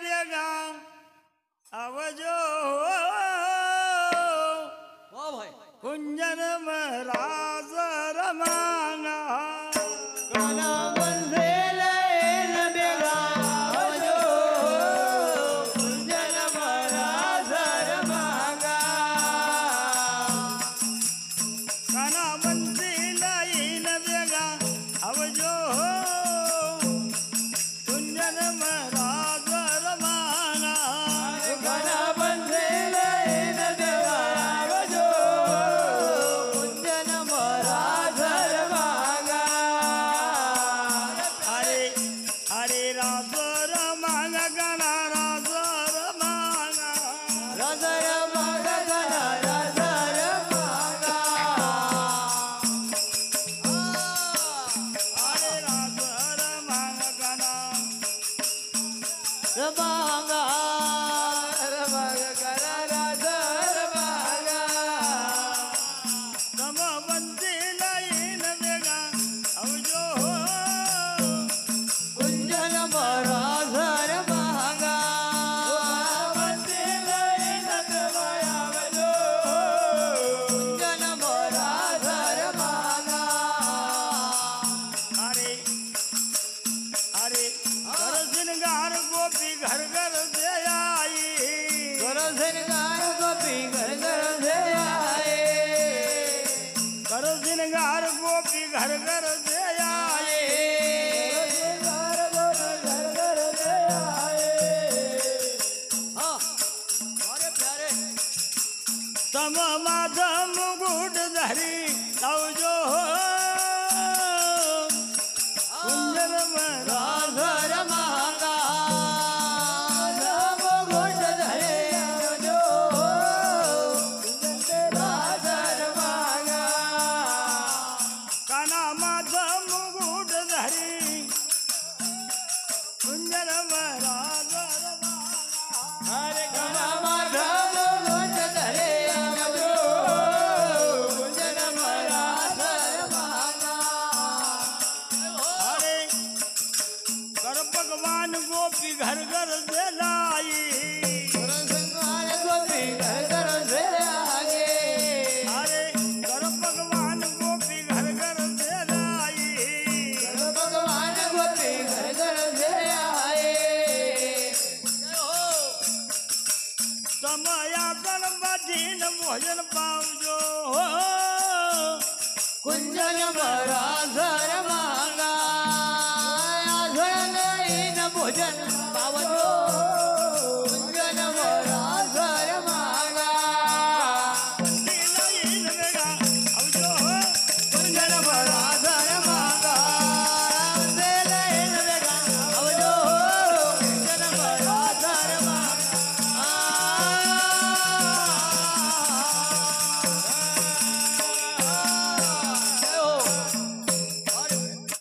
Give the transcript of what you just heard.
વેગા આવજો વાહ ભાઈ કુંજન મહારાજ રમાના કાના બંધે લઈને બેગા આવજો કુંજન મહારાજ રમાગા કાના બંધી લઈને વેગા આવજો કુંજન મહારાજ રમાના કાના બંધે લઈને બેગા આવજો કુંજન મહારાજ રમાગા અરે અરે રાજ રમાના ગણા રાજ રમાના રાજા રમાગા કાના રાજા રમાગા અરે રાજ રમાના ગણા રમાગા રમાગા કાના રાજા રમાગા તમ બંધી લઈને વેગા આવજો કુંજન મહારાજ રમાગા બંધે લઈને બેગા આવજો કુંજન મહારાજ રમાગા અરે અરે ઘર સિંગાર ગોપી ઘર ઘર દે आई ઘર શણગાર ગોપી ઘર ઘર છે આયે ઘર સિંગાર ગોપી ઘર ઘર દે आई શણગાર ગોપી ઘર ઘર છે આયે હા મારે પ્યારે તમ માધમ મુગુટ ધરી આવજો કુંજન મહારાજ રાજ રમાગા નમો ઘોટ ધરે આવજો રાજ રમાગા કાના માધમ મુગુટ ધરી કુંજન મહારાજ હરે ઘણા માધવ ઘોટ ધરે આવજો કુંજન મહારાજ રમાગા અરે કર ભગવાન ગોપી ઘર ઘર દે लाई શણગાર ગોપી ઘર ઘર છે આગે અરે કર ભગવાન ગોપી ઘર ઘર દે लाई ભગવાન ગોપી ઘર ઘર છે આયે સમયા તન બાધીન ભોજન પાવજો કુંજન મહારાજ રમાગા આઝળ લઈને ભોજન પાવજો